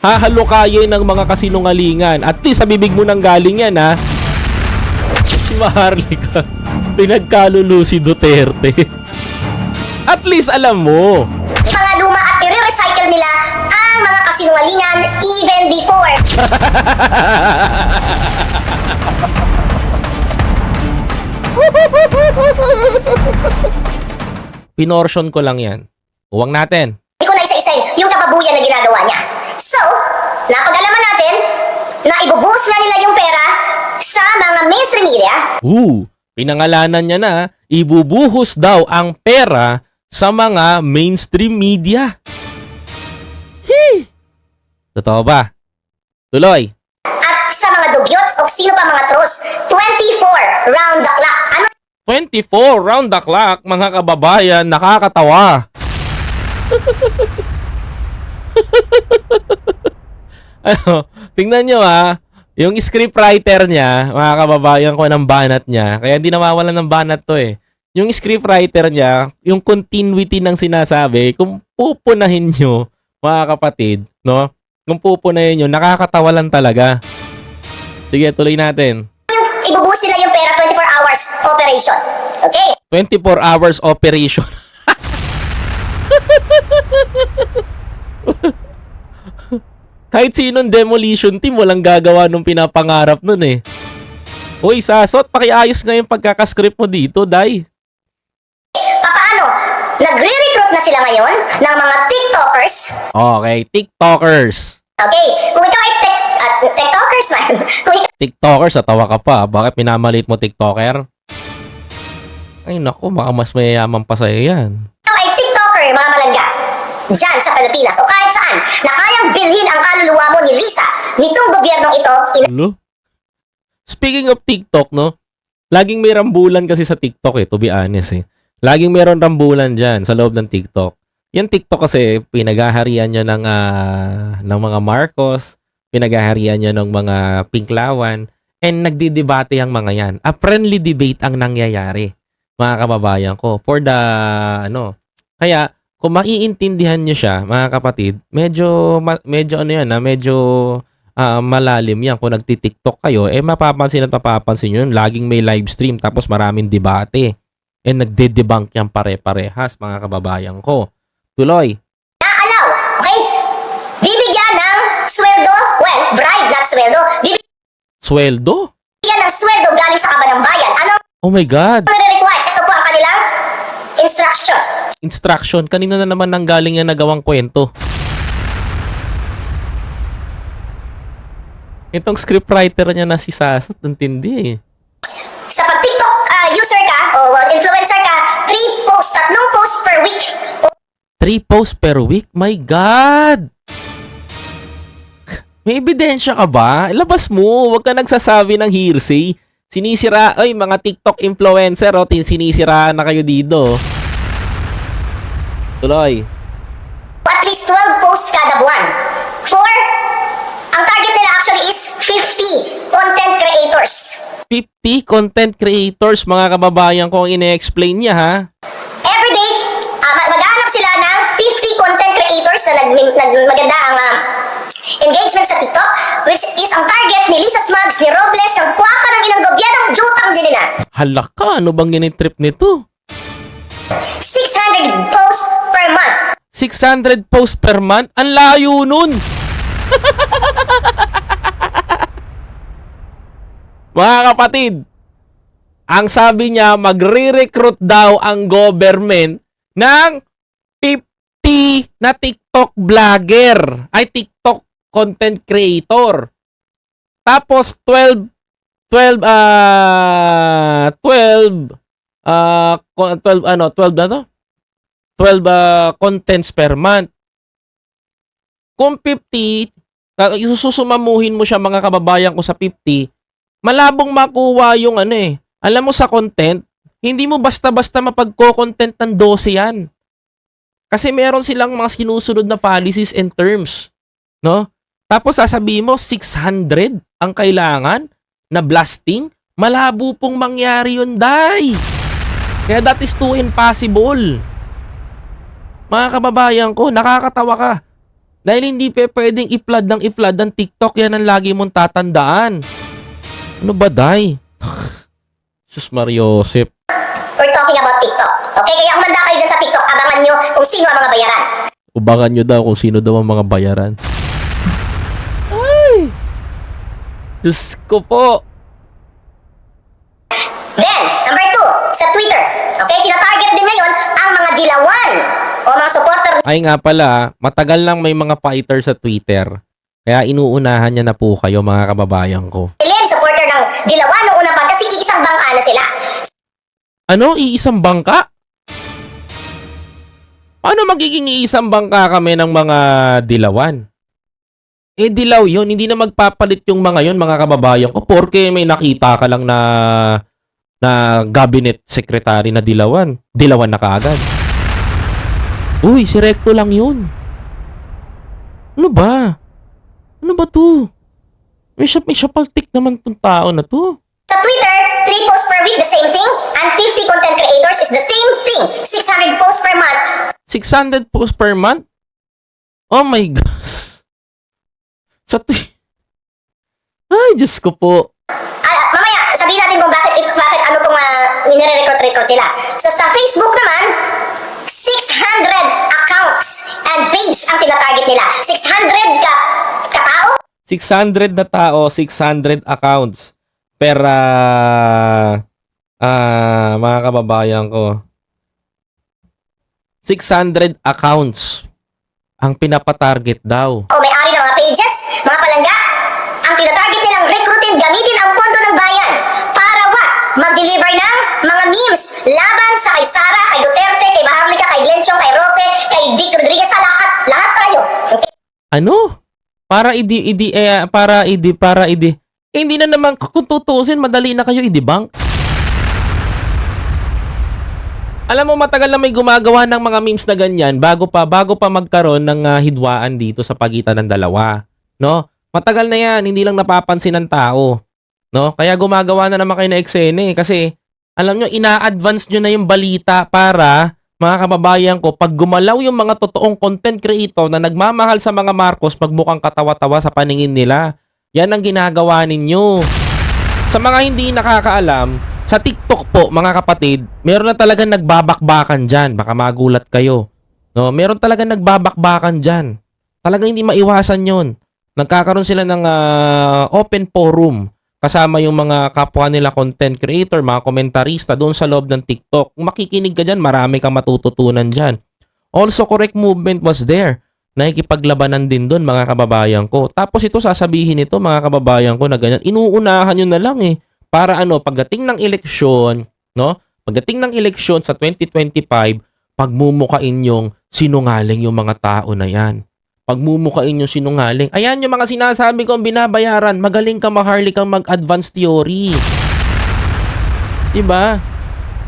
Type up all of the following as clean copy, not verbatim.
hahalukayin ng mga kasinungalingan. At least sa bibig mo nang galing yan, ha? Si Maharlika, pinagkalulu si Duterte. At least alam mo. Mga luma at i-recycle nila ang mga kasinungalingan even before. Pinortion ko lang yan. Huwag natin. Hindi ko na isa-isayin yung kababuyan na ginagawa niya. So, napag-alaman natin na ibubuhos na nila yung pera sa mga mainstream media. Pinangalanan niya na ibubuhos daw ang pera sa mga mainstream media. Totoo ba? Tuloy. At sa mga dugyots o sino pa mga trolls, 24 round the clock. Ano 24 round the clock, mga kababayan, nakakatawa. Tingnan nyo yung scriptwriter niya, mga kababayan ko ng banat niya, kaya hindi nawawalan ng banat to eh. Yung scriptwriter niya, yung continuity ng sinasabi, kung pupunahin nyo, mga kapatid, no? Kung pupunahin nyo, nakakatawa lang talaga. Sige, tuloy natin. yung ibubuhos nila yung pera 24 hours operation. Okay? 24 hours operation. Kahit sinong demolition team, walang gagawa nung pinapangarap nun eh. Uy, Sasot, pakiayos nga yung pagkakascript mo dito, Day. Paano? Nagre-recruit na sila ngayon ng mga TikTokers. Okay, TikTokers. Okay? Kung ikaw ay TikTokers man. Kung ikaw TikTokers, natawa ka pa. Bakit minamalit mo TikToker? Ay naku, baka mas mayayaman pa sa'yo yan. ay TikToker, mga malangga, dyan sa Pilipinas o kahit saan, na kayang bilhin ang kaluluwa mo ni Lisa, nitong gobyernong ito, Ano? Speaking of TikTok, no? Laging may rambulan kasi sa TikTok eh, to be honest eh. Laging meron rambulan dyan sa loob ng TikTok. Yung TikTok kasi, pinagaharian niya ng mga Marcos, pinagaharian niya ng mga Pinklawan, and nagdidebate ang mga yan. A friendly debate ang nangyayari, mga kababayan ko, for the, kaya, kung maiintindihan niyo siya, mga kapatid, medyo malalim yan. Kung nagti-TikTok kayo, mapapansin at mapapansin yun. Laging may live stream, tapos maraming debate. Nagde-debunk yan pare-parehas, mga kababayan ko. Tuloy. naalaw, okay? Bibigyan ng sweldo, well, bribe, not sweldo, Sweldo? bibigyan ng sweldo galing sa kaban ng bayan. Ano Oh my God. nare-require? Ito po ang kanilang instruction. Instruction. Kanina na naman nanggaling yan nagawang kwento. Itong scriptwriter niya na si Sasot, nantindi eh. Sa pag-TikTok user ka, o influencer ka, 3 posts, 3 posts per week. 3 posts per week? My God! May ebidensya ka ba? Ilabas mo. Huwag ka nagsasabi ng hearsay. Sinisira, mga TikTok influencer, sinisira na kayo dito. Tuloy. At least 12 posts kada buwan. Ang target nila actually is 50 content creators. 50 content creators, mga kababayan ko, ang ine-explain niya, ha? Every day, maghahanap sila ng 50 content creators na maganda ang engagement sa TikTok, which is ang target ni Lisa Smugs, ni Robles, ng puwaka ng ilang gobyernong jutang dinina. Halaka, ano bang ginitrip nito? 600 posts per month. 600 posts per month? Ang layo nun! Mga kapatid, ang sabi niya, magre-recruit daw ang government ng 50 na TikTok vlogger, ay TikTok content creator. Tapos 12 contents per month. Kung 50, isusumamuhin mo siya, mga kababayan ko, sa 50, malabong makuha yung alam mo sa content, hindi mo basta-basta mapagko-content ng 12 yan. Kasi meron silang mga sinusunod na policies and terms, no? Tapos sasabihin mo 600 ang kailangan na blasting, malabo pong mangyari yun, Day. Kaya that is too impossible. Mga kababayan ko, nakakatawa ka. Dahil hindi pwedeng i-flood ng TikTok. Yan ang lagi mong tatandaan. Ano ba, Day? Sus Mariosep. We're talking about TikTok. Okay, kaya umanda kayo dyan sa TikTok, abangan nyo kung sino ang mga bayaran. Ubangan nyo daw kung sino daw ang mga bayaran. Ay! Diyos ko po. Then, number 2, sa Twitter. Okay, tinatarget din ngayon ang mga dilawan o mga supporter Ay nga pala, matagal lang may mga fighter sa Twitter. Kaya inuunahan niya na po kayo mga kababayan ko. ni Len, supporter ng dilawan noong una pa kasi iisang bangka na sila. Ano? Iisang bangka? Paano magiging iisang bangka kami ng mga dilawan? Eh dilaw yon, hindi na magpapalit yung mga yon mga kababayan ko porke may nakita ka lang na cabinet secretary na dilawan. Dilawan na kaagad. Uy, si Recto lang yun. Ano ba? Ano ba to? May syapaltik naman tong tao na to. Sa Twitter, 3 posts per week, the same thing. And 50 content creators is the same thing. 600 posts per month. 600 posts per month? Oh my God. Ay, Diyos ko po. Mamaya, sabihin natin kung bakit ano itong minire-record nila. So sa Facebook naman, 600 accounts and page ang tinatarget nila. 600 katao. 600 na tao, 600 accounts. Pero, mga kababayan ko, 600 accounts ang pinapatarget daw. O may-ari ng mga pages, mga palangga, ang tinatarget nilang recruited gamitin ang pondo ng bayan para mag-deliver ng mga memes laban sa kay Sara, kay Duterte, kay Maharlika, kay Glenchong, kay Roque, kay Vic Rodriguez, sa lahat tayo. Okay? Ano? Para hindi na naman kung tutusin, madali na kayo i-debunk. Alam mo, matagal na may gumagawa ng mga memes na ganyan bago pa magkaroon ng hidwaan dito sa pagitan ng dalawa, no? Matagal na 'yan, hindi lang napapansin ng tao, no? Kaya gumagawa na naman kayo na eksena kasi alam nyo, ina-advance nyo na yung balita para mga kababayan ko, pag gumalaw yung mga totoong content creator na nagmamahal sa mga Marcos, magmukhang katawa-tawa sa paningin nila. Yan ang ginagawa ninyo. Sa mga hindi nakakaalam, sa TikTok po, mga kapatid, meron na talagang nagbabakbakan dyan. Baka magulat kayo. No, meron talagang nagbabakbakan dyan. Talagang hindi maiwasan yon. Nagkakaroon sila ng open forum kasama yung mga kapwa nila content creator, mga komentarista doon sa loob ng TikTok. Kung makikinig ka dyan, marami kang matututunan dyan. Also, correct movement was there. Nakikipaglabanan din doon, mga kababayan ko. Tapos ito, sasabihin ito, mga kababayan ko, na ganyan. Inuunahan nyo na lang eh. Para pagdating ng eleksyon, no? Pagdating ng eleksyon sa 2025, pagmumukain yung sinungaling yung mga tao na yan. Pagmumukain yung sinungaling. Ayan yung mga sinasabi kong binabayaran. Magaling ka, Maharlika, kang mag-advance theory. Diba?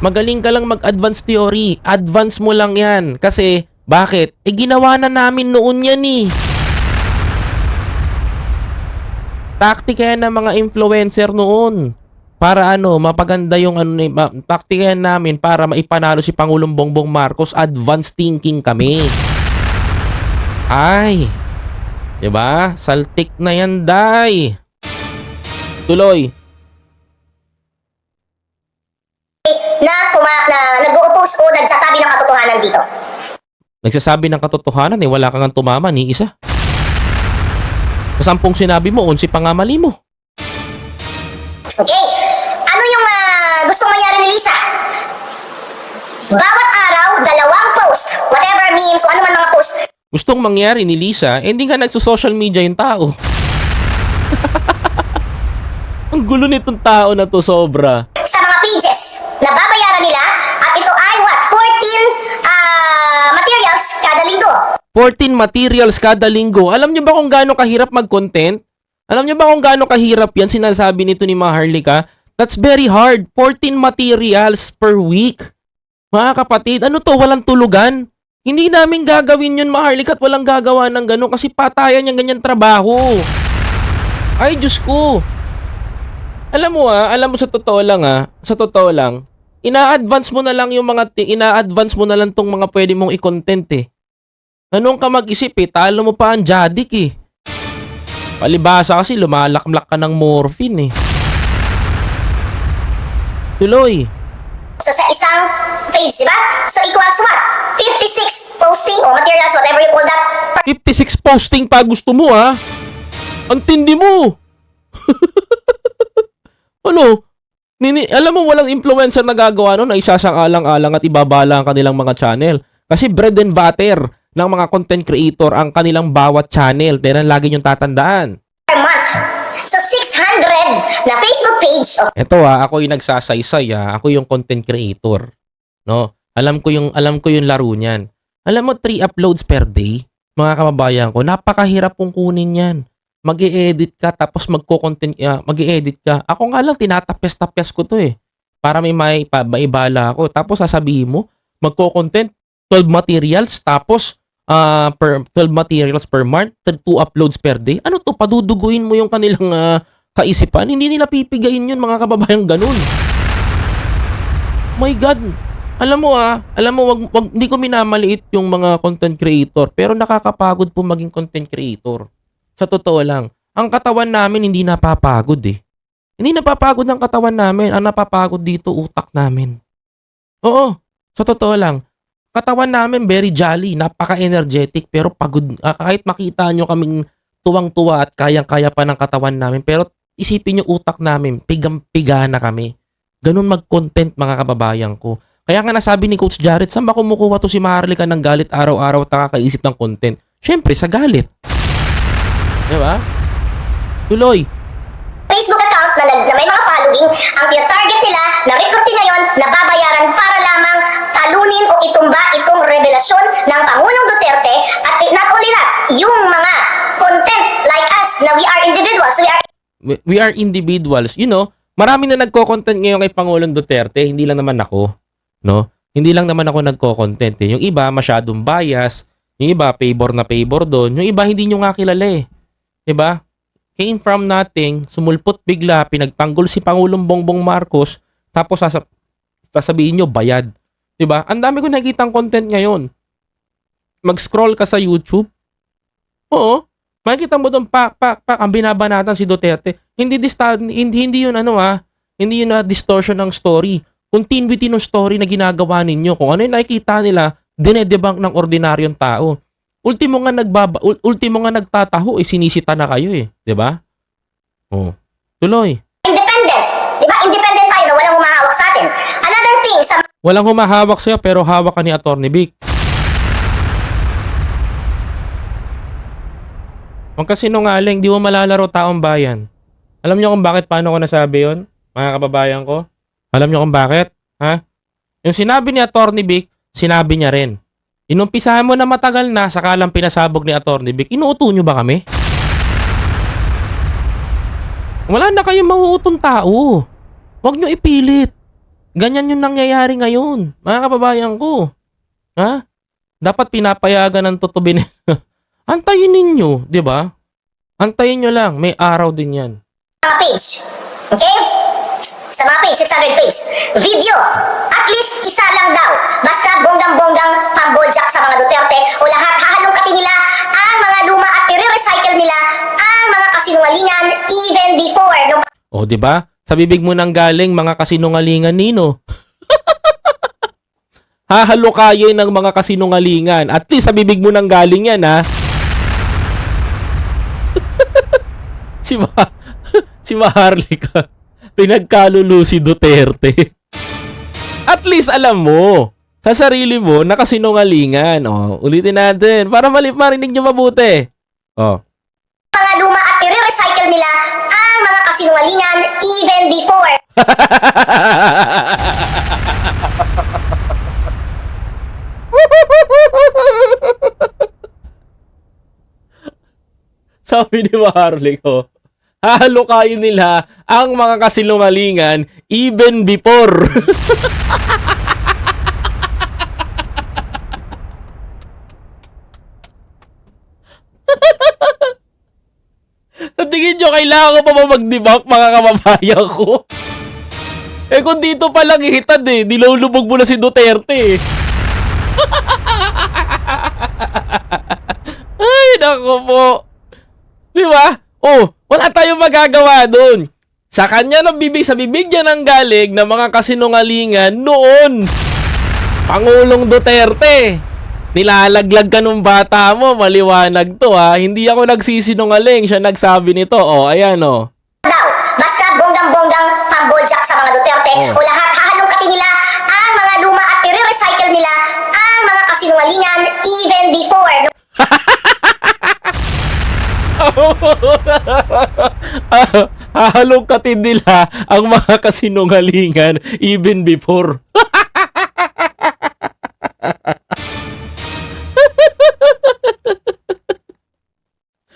Magaling ka lang mag-advance theory. Advance mo lang yan. Kasi, bakit? Ginawa na namin noon yan eh. Taktika yan ng mga influencer noon. Para mapaganda yung taktika yan namin para maipanalo si Pangulong Bongbong Marcos. Advanced thinking kami. Ay, diba? Saltik na yan, Day. Tuloy. Na nag-o-oppose o nagsasabi ng katotohanan dito. Nagsasabi ng katotohanan wala kang tumama ni isa. Sa 10 sinabi mo, 11 pa nga mali mo. Okay. Ano yung gusto mangyari ni Lisa? Bawat araw, 2 post. Whatever memes, kung ano man mga post. Gustong mangyari ni Lisa, hindi nga nagso-social media yung tao. Ang gulo nitong tao na to, sobra. Sa mga pages na babayaran nila at ito ay 14 materials kada linggo. 14 materials kada linggo. Alam nyo ba kung gaano kahirap mag-content? Alam nyo ba kung gaano kahirap yan sinasabi nito ni Maharlika? That's very hard. 14 materials per week. Mga kapatid, ano to? Walang tulugan? Hindi namin gagawin yun, Maharlika, at walang gagawa ng gano'n kasi patayan yung ganyan trabaho. Ay, Diyos ko. Alam mo sa totoo lang, ina-advance mo na lang tong mga pwede mong i-content eh. Anong ka mag-isip eh? Talo mo pa ang Jadik eh. Palibasa kasi lumalakmlak ka ng morphine eh. Tuloy. So sa isang page, di ba? So equals what? 56 posting o materials, whatever you call that, 56 posting pa gusto mo ha? Ang tindi mo. Ano? Alam mo walang influencer na gagawa nun na isasang-alang-alang at ibabala ang kanilang mga channel. Kasi bread and butter ng mga content creator ang kanilang bawat channel. Dahil lagi niyong tatandaan. per month. So 600 na Facebook page of Eto ako yung nagsasaysay Ako yung content creator. No? Alam ko yung laro niyan. Alam mo 3 uploads per day, mga kababayan ko, napakahirap pong kunin 'yan. Mag-e-edit ka tapos mag-e-edit ka. Ako nga lang tinatapyas-tapyas ko 'to eh. Para may maibala ako. Tapos sasabihin mo, magko-content 12 materials tapos 12 materials per month, 2 uploads per day. Ano to? Paduduguin mo yung kanilang kaisipan. Hindi nila pipigayin yun, mga kababayan, ganun. My God. Alam mo hindi ko minamaliit yung mga content creator, pero nakakapagod po maging content creator. Sa totoo lang, ang katawan namin hindi napapagod eh. Hindi napapagod ang katawan namin. Ang napapagod dito, utak namin. Oo, sa totoo lang. Katawan namin very jolly, napaka-energetic, pero pagod. Kahit makita nyo kaming tuwang-tuwa at kayang-kaya pa ng katawan namin, pero isipin nyo utak namin, pigang-piga na kami. Ganun mag-content, mga kababayan ko. Kaya nga nasabi ni Coach Jared, saan ba kumukuha to si Maharlika ng galit araw-araw at nakakaisip ng content? Siyempre, sa galit. Diba? Tuloy. Facebook account na may mga following, ang target nila na recruiting ngayon na babayaran para lamang talunin o itumba itong revelasyon ng Pangulong Duterte at not only that, yung mga content like us na we are individuals, We are individuals. You know, marami na nagko-content ngayon kay Pangulong Duterte, hindi lang naman ako. No? Hindi lang naman ako nagko-content eh. Yung iba masyadong bias, yung iba favor na favor doon, yung iba hindi nyo nga kilala eh. 'Di ba? Came from nothing, sumulpot bigla, pinagtanggol si Pangulong Bongbong Marcos, tapos sasabihin nyo bayad. 'Di ba? Ang dami ko nakikitang content ngayon. Mag-scroll ka sa YouTube. Oo. Makikita mo doon pak ang binabanatan si Duterte. Hindi yun hindi yun na distortion ng story. Continuity ng story na ginagawa ninyo. Kung ano yung nakikita nila, dinedebunk ng ordinaryong tao. Ultimo nga nagtataho, sinisita na kayo eh. 'Di ba? Oh. Tuloy. independent. Diba? Independent tayo na walang humahawak sa atin. Another thing, sa Walang humahawak sa'yo pero hawak ka ni Atty. Vic. Huwag ka sinungaling, di mo malalaro taong bayan. Alam niyo kung bakit paano ko nasabi yun, mga kababayan ko? Alam niyo kung bakit? Ha? Yung sinabi ni Atty. Vic, sinabi niya rin. Inumpisahan mo na matagal na, saka lang pinasabog ni Atty. Vic. Inuuto niyo ba kami? Wala na kayong mauutong tao. Huwag niyo ipilit. Ganyan yung nangyayari ngayon, mga kababayan ko. Ha? Dapat pinapayagan ng tutubin. Antayin ninyo, di ba? Antayin nyo lang, may araw din yan. mga page. Okay? Sa mga page, 600 page. Video, at least isa lang daw. Basta bonggang-bonggang pambojak sa mga Duterte o lahat hahalongkatin nila ang mga luma at i-recycle nila ang mga kasinungalingan even before. O, di ba? Sa bibig mo nang galing mga kasinungalingan nino. Hahalukayin ng mga kasinungalingan. At least sa bibig mo nang galing yan, ha? si Maharlika, pinagkalulu si Duterte. At least alam mo, sa sarili mo, nakasinungalingan. O, ulitin natin, para marinig nyo mabuti. O. Mga luma at i-recycle nila ang mga kasinungalingan even before. Sabi ni Maharlika, hahalukayin nila ang mga kasinungalingan even before. Sa tingin nyo, kailangan ko pa ba mag-debunk, mga kababayan ko? Kung dito pa lang ihitad nilulubog mo na si Duterte Ay, naku po. Di ba? Oh, wala tayong magagawa dun. Sa kanya sa bibig niya nang galing ng mga kasinungalingan noon. Pangulong Duterte. Nilalaglag ka nung bata mo, maliwanag to ha. Hindi ako nagsisinungaling, siya nagsabi nito. Oh, ayan oh. Daw, basta bonggang-bonggang pambojak sa mga Duterte Oh. o lahat hahalongkatin nila ang mga luma at i-recycle nila ang mga kasinungalingan even before. Hahalongkatin nila ang mga kasinungalingan even before.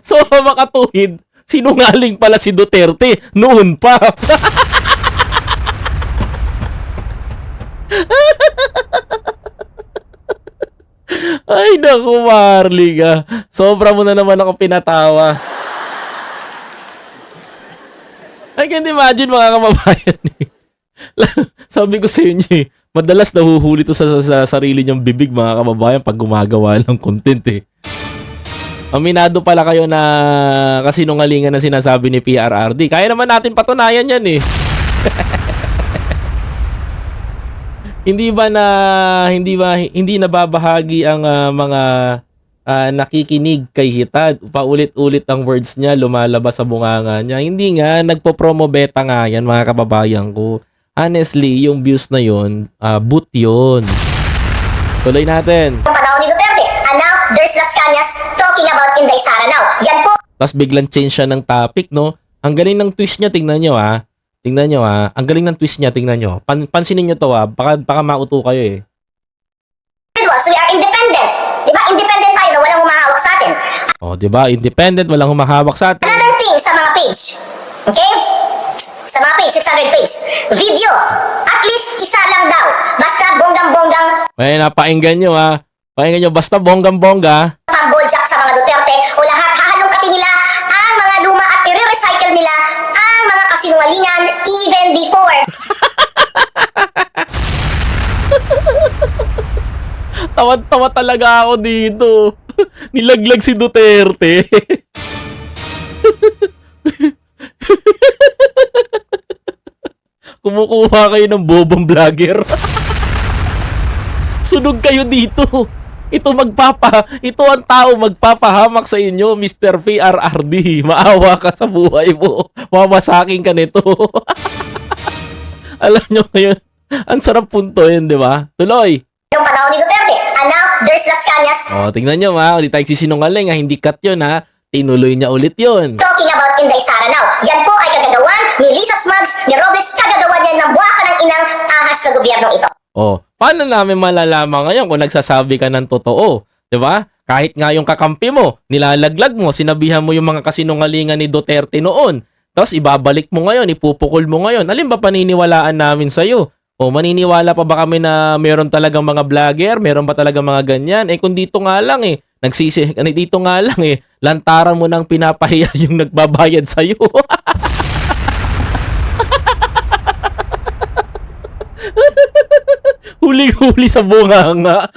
So, makatuwid, sinungaling pala si Duterte noon pa. Ay, naku, Marley ka. Sobra mo na naman ako pinatawa. I can't imagine mga kababayan. Sabi ko sa inyo madalas nahuhuli to sa sarili niyang bibig mga kababayan pag gumagawa ng content eh. Aminado pala kayo na kasinungalingan na sinasabi ni PRRD. Kaya naman natin patunayan yan eh. Hindi nababahagi ang mga nakikinig kay Hitad. Paulit-ulit ang words niya lumalabas sa bunganga niya. Hindi nga nagpo-promo beta nga yan mga kababayan ko. Honestly, yung views na yon, boot yun. Tuloy natin. Yung panahon ni Duterte, and now there's Las Cañas talking about Inday Sara now. Yan po Tapos biglang change siya ng topic, no? Ang galing ng twist niya, tingnan nyo ha. Tingnan nyo ha. Ang galing ng twist niya, tingnan nyo. Pansinin nyo to ha. Baka mauto kayo eh. individuals, we are independent. Diba? Independent tayo na walang humahawak sa atin. O, di ba? Independent, walang humahawak sa atin. Another thing sa mga page. Okay? Sa mga page, 600 page. Video. At least isa lang daw. Basta bonggang-bonggang Ay, napainggan nyo ha. Painggan nyo, basta bonggang-bongga. pambojak sa mga Duterte o lahat hahalongkatin nila ang mga luma at i-recycle nila ang mga kasinungalingan even before. Tawad-tawa talaga ako dito. Nilaglag si Duterte. Kumukuha kayo ng bobong vlogger. Sunog kayo dito. Ito ang tao magpapahamak sa inyo, Mr. PRRD. Maawa ka sa buhay mo. Mamasakin ka nito. Alam nyo ngayon, ang sarap puntoin, di ba? Tuloy. Yung panahon ni Duterte, and now there's Las Cañas O, tingnan nyo ha. Hindi tayo sisinungaling ha. Hindi cut yun ha. Tinuloy niya ulit yun. talking about Inday Sara now. Yan po ay kagagawan ni Lisa Smugs, ni Robles, kagagawan yan ng buwakan ng inang ahas sa gobyernong ito. O, paano namin malalaman ngayon kung nagsasabi ka ng totoo? 'Di ba? Kahit nga yung kakampi mo, nilalaglag mo, sinabihan mo yung mga kasinungalingan ni Duterte noon. Tapos ibabalik mo ngayon, ipupukol mo ngayon. Alin ba paniniwalaan namin sa'yo? O maniniwala pa ba kami na meron talagang mga vlogger? Meron ba talagang mga ganyan? Eh kung dito nga lang dito nga lang lantaran mo nang pinapahiya yung nagbabayad sa'yo. Huling-huli sa bunganga.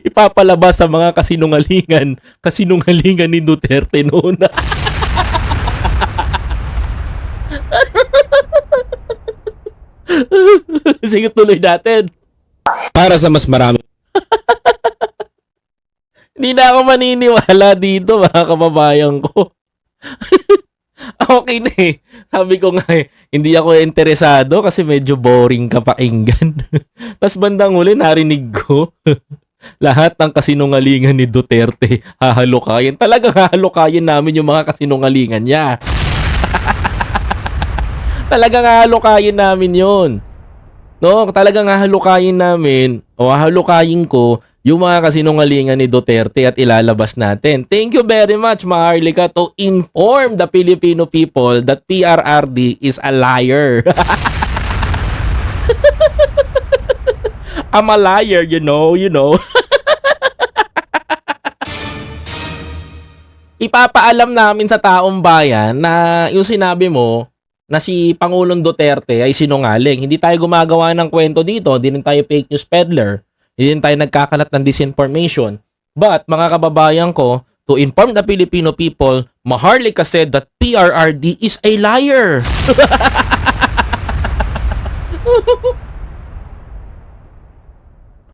Ipapalabas sa mga kasinungalingan ni Duterte noon. Sige, tuloy natin. Para sa mas marami. Hindi na ako maniniwala dito, mga kababayan ko. Okay na eh. Sabi ko nga hindi ako interesado kasi medyo boring ka pakinggan. Tapos bandang huli narinig ko, lahat ng kasinungalingan ni Duterte hahalukayin. Talagang hahalukayin namin yung mga kasinungalingan niya. Talagang hahalukayin namin yun. No, talagang hahalukayin namin o hahalukayin ko yung mga kasinungalingan ni Duterte at ilalabas natin. Thank you very much, Maharlika, to inform the Filipino people that PRRD is a liar. I'm a liar, you know. Ipapaalam namin sa taong bayan na yung sinabi mo na si Pangulong Duterte ay sinungaling. Hindi tayo gumagawa ng kwento dito, hindi rin tayo fake news peddler. Hindi din tayo nagkakalat ng disinformation. But, mga kababayan ko, to inform the Filipino people, Maharlika said that PRRD is a liar.